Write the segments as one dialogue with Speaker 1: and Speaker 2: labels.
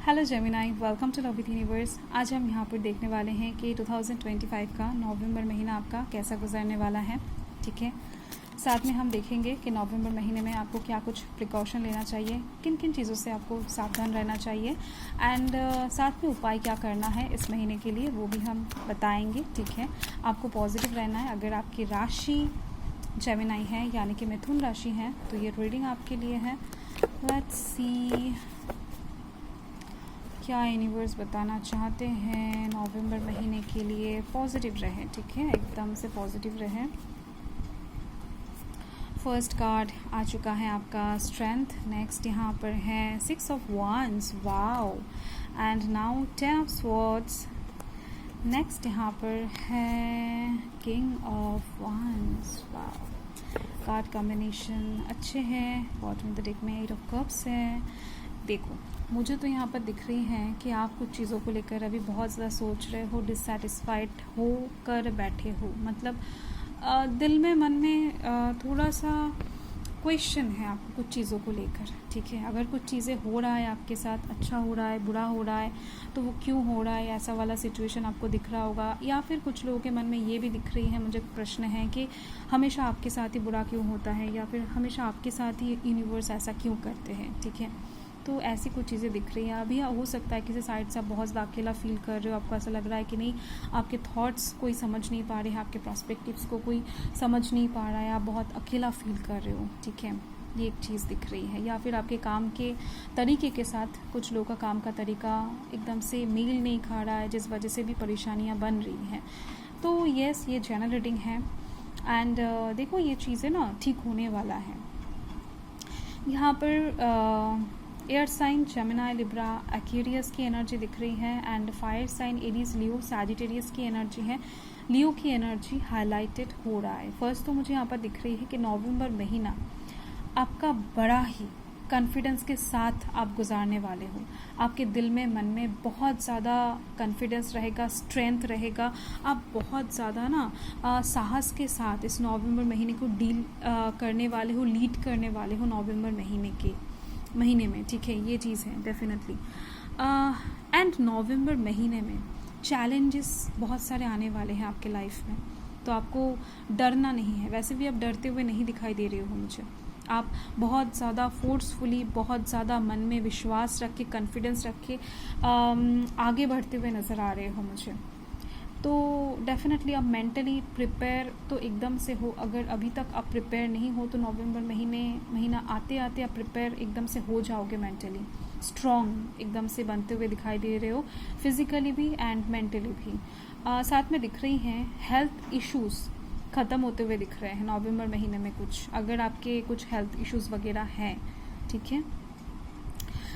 Speaker 1: Hello Gemini, welcome to love with universe. आज हम यहाँ पर देखने वाले हैं कि 2025 का नवंबर महीना आपका कैसा गुजरने वाला है। ठीक है, साथ में हम देखेंगे कि नवंबर महीने में आपको क्या कुछ प्रिकॉशन लेना चाहिए, किन किन चीज़ों से आपको सावधान रहना चाहिए एंड साथ में उपाय क्या करना है इस महीने के लिए वो भी हम बताएंगे। ठीक है, आपको पॉजिटिव रहना है। अगर आपकी राशि जेमिनाई है यानी कि मिथुन राशि है तो ये रीडिंग आपके लिए है। लेट्स सी क्या यूनिवर्स बताना चाहते हैं नवंबर महीने के लिए। पॉजिटिव रहे, ठीक है, एकदम से पॉजिटिव रहे। फर्स्ट कार्ड आ चुका है आपका स्ट्रेंथ। नेक्स्ट यहाँ पर है 6 of wands, wow, and now 10 of swords। Next यहाँ पर है king of wands, wow. Card combination अच्छे हैं। बॉटम ऑफ द डेक में 8 ऑफ कप्स है। देखो, मुझे तो यहाँ पर दिख रही है कि आप कुछ चीज़ों को लेकर अभी बहुत ज़्यादा सोच रहे हो, डिससेटिस्फाइड हो कर बैठे हो। मतलब दिल में, मन में थोड़ा सा क्वेश्चन है आपको कुछ चीज़ों को लेकर। ठीक है, अगर कुछ चीज़ें हो रहा है आपके साथ, अच्छा हो रहा है, बुरा हो रहा है, तो वो क्यों हो रहा है, ऐसा वाला सिचुएशन आपको दिख रहा होगा। या फिर कुछ लोगों के मन में ये भी दिख रही है, मुझे प्रश्न है कि हमेशा आपके साथ ही बुरा क्यों होता है, या फिर हमेशा आपके साथ ही यूनिवर्स ऐसा क्यों करते हैं। ठीक है, तो ऐसी कुछ चीज़ें दिख रही हैं। अभी हो सकता है किसी साइड से आप बहुत ज़्यादा अकेला फील कर रहे हो। आपको ऐसा लग रहा है कि नहीं, आपके थॉट्स कोई समझ नहीं पा रहे हैं, आपके पर्सपेक्टिव्स को कोई समझ नहीं पा रहा है, आप बहुत अकेला फील कर रहे हो। ठीक है, ये एक चीज़ दिख रही है। या फिर आपके काम के तरीके के साथ कुछ लोगों का काम का तरीका एकदम से मेल नहीं खा रहा है, जिस वजह से भी परेशानियाँ बन रही हैं। तो येस, ये जनरल रीडिंग है एंड देखो, ये चीज़ें ना ठीक होने वाला है। यहाँ पर air sign Gemini, Libra, Aquarius की एनर्जी दिख रही है and fire sign Aries, Leo, Sagittarius की एनर्जी है। लियो की एनर्जी हाईलाइटेड हो रहा है। फर्स्ट तो मुझे यहाँ पर दिख रही है कि नवंबर महीना आपका बड़ा ही कॉन्फिडेंस के साथ आप गुजारने वाले हो। आपके दिल में, मन में बहुत ज़्यादा कॉन्फिडेंस रहेगा, स्ट्रेंथ रहेगा। आप बहुत ज़्यादा ना साहस के साथ इस नवंबर महीने को डील करने वाले हो, लीड करने वाले हो नवंबर महीने में। ठीक है, ये चीज़ है डेफिनेटली। एंड नवंबर महीने में चैलेंजेस बहुत सारे आने वाले हैं आपके लाइफ में, तो आपको डरना नहीं है। वैसे भी आप डरते हुए नहीं दिखाई दे रहे हो मुझे। आप बहुत ज़्यादा फोर्सफुली, बहुत ज़्यादा मन में विश्वास रख के, कॉन्फिडेंस रख के आगे बढ़ते हुए नज़र आ रहे हो मुझे। तो डेफिनेटली आप मेंटली प्रिपेयर तो एकदम से हो। अगर अभी तक आप प्रिपेयर नहीं हो तो नवंबर महीना आते आते आप प्रिपेयर एकदम से हो जाओगे। मेंटली स्ट्रॉन्ग एकदम से बनते हुए दिखाई दे रहे हो, फिजिकली भी एंड मेंटली भी। साथ में दिख रही हैं हेल्थ इश्यूज ख़त्म होते हुए दिख रहे हैं नवंबर महीने में। कुछ अगर आपके कुछ हेल्थ इश्यूज वगैरह हैं, ठीक है।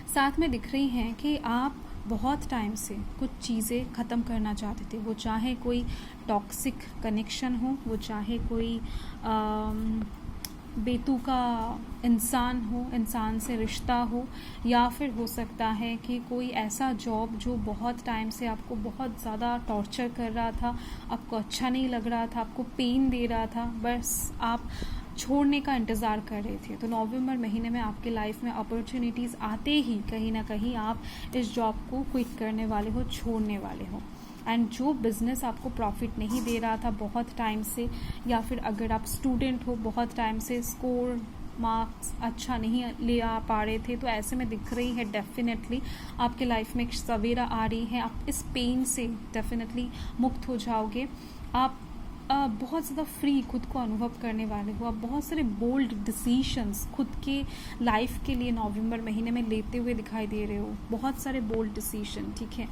Speaker 1: साथ में दिख रही हैं कि आप बहुत टाइम से कुछ चीज़ें ख़त्म करना चाहते थे। वो चाहे कोई टॉक्सिक कनेक्शन हो, वो चाहे कोई बेतुका इंसान हो, इंसान से रिश्ता हो, या फिर हो सकता है कि कोई ऐसा जॉब जो बहुत टाइम से आपको बहुत ज़्यादा टॉर्चर कर रहा था, आपको अच्छा नहीं लग रहा था, आपको पेन दे रहा था, बस आप छोड़ने का इंतज़ार कर रहे थे। तो नवंबर महीने में आपके लाइफ में अपॉर्चुनिटीज़ आते ही कहीं ना कहीं आप इस जॉब को क्विट करने वाले हो, छोड़ने वाले हो। एंड जो बिज़नेस आपको प्रॉफिट नहीं दे रहा था बहुत टाइम से, या फिर अगर आप स्टूडेंट हो, बहुत टाइम से स्कोर मार्क्स अच्छा नहीं ले आ पा रहे थे, तो ऐसे में दिख रही है डेफिनेटली आपके लाइफ में एक सवेरा आ रही है। आप इस पेन से डेफिनेटली मुक्त हो जाओगे। आप बहुत ज़्यादा फ्री खुद को अनुभव करने वाले हो। आप बहुत सारे बोल्ड डिसीशंस खुद के लाइफ के लिए नवंबर महीने में लेते हुए दिखाई दे रहे हो। बहुत सारे बोल्ड डिसीशन, ठीक है,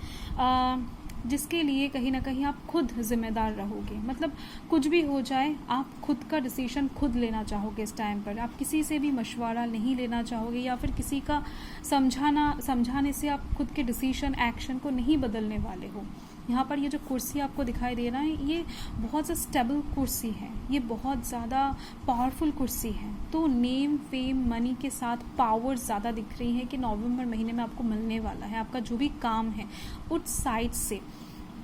Speaker 1: जिसके लिए कहीं ना कहीं आप खुद जिम्मेदार रहोगे। मतलब कुछ भी हो जाए, आप खुद का डिसीजन खुद लेना चाहोगे इस टाइम पर। आप किसी से भी मशवरा नहीं लेना चाहोगे, या फिर किसी का समझाने से आप खुद के डिसीजन, एक्शन को नहीं बदलने वाले हो। यहाँ पर ये जो कुर्सी आपको दिखाई दे रहा है, ये बहुत ज़्यादा स्टेबल कुर्सी है, ये बहुत ज़्यादा पावरफुल कुर्सी है। तो नेम, फेम, मनी के साथ पावर ज़्यादा दिख रही है कि नवंबर महीने में आपको मिलने वाला है। आपका जो भी काम है उस साइड से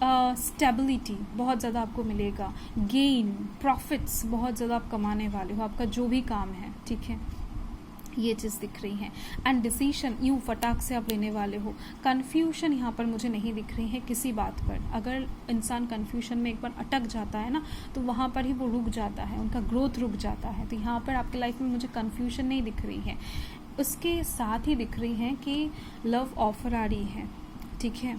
Speaker 1: स्टेबिलिटी बहुत ज़्यादा आपको मिलेगा। गेन, प्रॉफिट्स बहुत ज़्यादा आप कमाने वाले हो, आपका जो भी काम है, ठीक है। ये चीज़ दिख रही है। एंड डिसीशन यूँ फटाक से आप लेने वाले हो। कन्फ्यूशन यहाँ पर मुझे नहीं दिख रही है किसी बात पर। अगर इंसान कन्फ्यूशन में एक बार अटक जाता है ना, तो वहाँ पर ही वो रुक जाता है, उनका ग्रोथ रुक जाता है। तो यहाँ पर आपके लाइफ में मुझे कन्फ्यूशन नहीं दिख रही है। उसके साथ ही दिख रही है कि लव ऑफर आ रही है, ठीक है,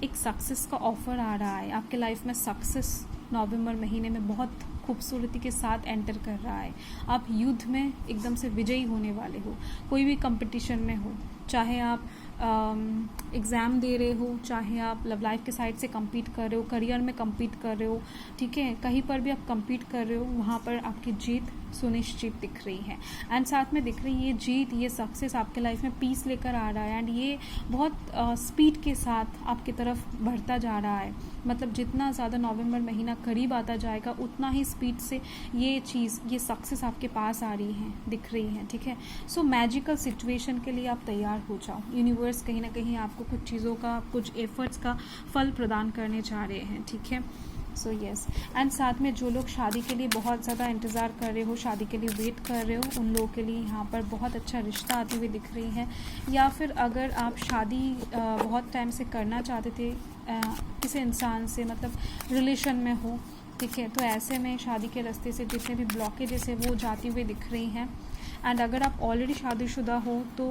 Speaker 1: एक सक्सेस का ऑफर आ रहा है आपके लाइफ में। सक्सेस नवंबर महीने में बहुत खूबसूरती के साथ एंटर कर रहा है। आप युद्ध में एकदम से विजयी होने वाले हो, कोई भी कंपटीशन में हो, चाहे आप एग्ज़ाम दे रहे हो, चाहे आप लव लाइफ के साइड से compete कर रहे हो, करियर में compete कर रहे हो, ठीक है, कहीं पर भी आप compete कर रहे हो, वहाँ पर आपकी जीत सुनिश्चित दिख रही है। एंड साथ में दिख रही है ये जीत, ये सक्सेस आपके लाइफ में पीस लेकर आ रहा है। एंड ये बहुत स्पीड के साथ आपकी तरफ बढ़ता जा रहा है। मतलब जितना ज़्यादा नवंबर महीना करीब आता जाएगा, उतना ही स्पीड से ये चीज़, ये सक्सेस आपके पास आ रही है, दिख रही है, ठीक है। सो मैजिकल सिचुएशन के लिए आप तैयार हो जाओ। यूनिवर्स कहीं ना कहीं आपको कुछ चीज़ों का, कुछ एफर्ट्स का फल प्रदान करने जा रहे हैं, ठीक है। So yes. एंड साथ में जो लोग शादी के लिए बहुत ज़्यादा इंतज़ार कर रहे हो, शादी के लिए वेट कर रहे हो, उन लोगों के लिए यहाँ पर बहुत अच्छा रिश्ता आती हुई दिख रही है। या फिर अगर आप शादी बहुत टाइम से करना चाहते थे किसी इंसान से, मतलब रिलेशन में हो, ठीक है, तो ऐसे में शादी के रास्ते से जितने भी ब्लॉकेजेस है वो जाती हुई दिख रही हैं। एंड अगर आप ऑलरेडी शादीशुदा हो तो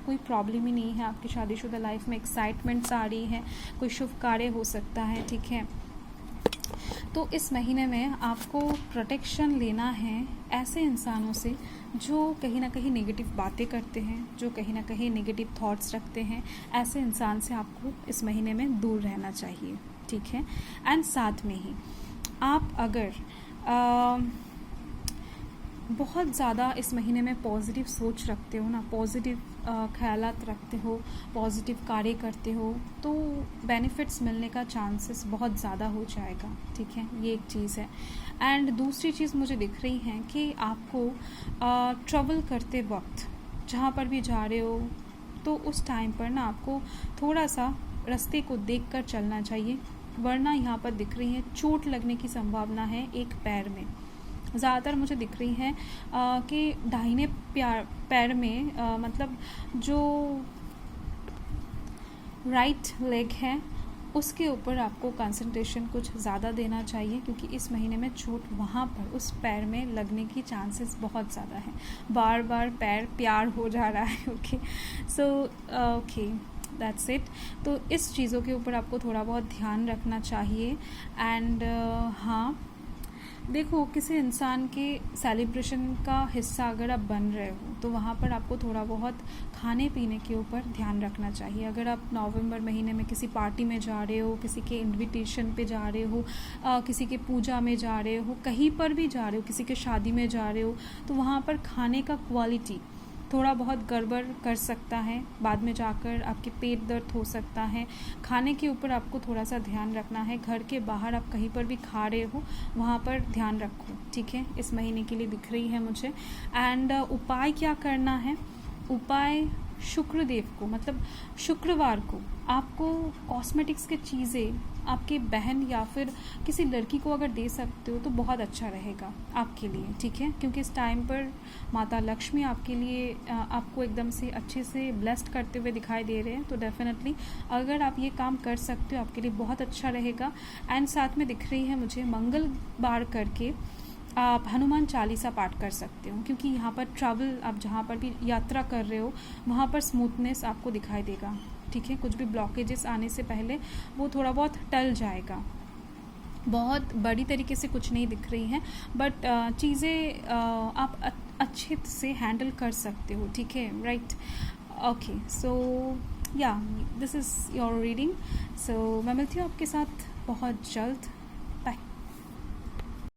Speaker 1: कोई प्रॉब्लम ही नहीं है, आपकी शादीशुदा लाइफ में एक्साइटमेंट्स आ रही है, कोई शुभ कार्य हो सकता है, ठीक है। तो इस महीने में आपको प्रोटेक्शन लेना है ऐसे इंसानों से जो कहीं ना कहीं नेगेटिव बातें करते हैं, जो कहीं ना कहीं नेगेटिव थॉट्स रखते हैं। ऐसे इंसान से आपको इस महीने में दूर रहना चाहिए, ठीक है। एंड साथ में ही आप अगर बहुत ज़्यादा इस महीने में पॉजिटिव सोच रखते हो ना, पॉजिटिव ख्यालात रखते हो, पॉजिटिव कार्य करते हो, तो बेनिफिट्स मिलने का चांसेस बहुत ज़्यादा हो जाएगा, ठीक है। ये एक चीज़ है। एंड दूसरी चीज़ मुझे दिख रही है कि आपको ट्रैवल करते वक्त जहाँ पर भी जा रहे हो, तो उस टाइम पर ना आपको थोड़ा सा रास्ते को देखकर चलना चाहिए, वरना यहाँ पर दिख रही है चोट लगने की संभावना है एक पैर में। ज़्यादातर मुझे दिख रही है कि दाहिने पैर में मतलब जो राइट लेग है उसके ऊपर आपको कंसंट्रेशन कुछ ज़्यादा देना चाहिए, क्योंकि इस महीने में चोट वहाँ पर उस पैर में लगने की चांसेस बहुत ज़्यादा है। बार बार पैर प्यार हो जा रहा है, okay. So okay, that's it. तो इस चीज़ों के ऊपर आपको थोड़ा बहुत ध्यान रखना चाहिए। एंड हाँ, देखो, किसी इंसान के सेलिब्रेशन का हिस्सा अगर आप बन रहे हो तो वहाँ पर आपको थोड़ा बहुत खाने पीने के ऊपर ध्यान रखना चाहिए। अगर आप नवंबर महीने में किसी पार्टी में जा रहे हो, किसी के इनविटेशन पे जा रहे हो, किसी के पूजा में जा रहे हो, कहीं पर भी जा रहे हो, किसी के शादी में जा रहे हो, तो वहाँ पर खाने का क्वालिटी थोड़ा बहुत गड़बड़ कर सकता है, बाद में जाकर आपके पेट दर्द हो सकता है। खाने के ऊपर आपको थोड़ा सा ध्यान रखना है। घर के बाहर आप कहीं पर भी खा रहे हो, वहाँ पर ध्यान रखो, ठीक है। इस महीने के लिए दिख रही है मुझे। एंड उपाय क्या करना है? उपाय शुक्रदेव को, मतलब शुक्रवार को आपको कॉस्मेटिक्स की चीज़ें आपकी बहन या फिर किसी लड़की को अगर दे सकते हो तो बहुत अच्छा रहेगा आपके लिए, ठीक है। क्योंकि इस टाइम पर माता लक्ष्मी आपके लिए आपको एकदम से अच्छे से ब्लेस्ड करते हुए दिखाई दे रहे हैं। तो डेफिनेटली अगर आप ये काम कर सकते हो आपके लिए बहुत अच्छा रहेगा। एंड साथ में दिख रही है मुझे मंगलवार करके आप हनुमान चालीसा पाठ कर सकते हो, क्योंकि यहाँ पर ट्रैवल, आप जहाँ पर भी यात्रा कर रहे हो वहाँ पर स्मूथनेस आपको दिखाई देगा, ठीक है। कुछ भी ब्लॉकेजेस आने से पहले वो थोड़ा बहुत टल जाएगा। बहुत बड़ी तरीके से कुछ नहीं दिख रही हैं, बट चीज़ें आप अच्छे से हैंडल कर सकते हो, ठीक है, राइट। ओके, सो या दिस इज़ योर रीडिंग। सो मैं मिलती हूँ आपके साथ बहुत जल्द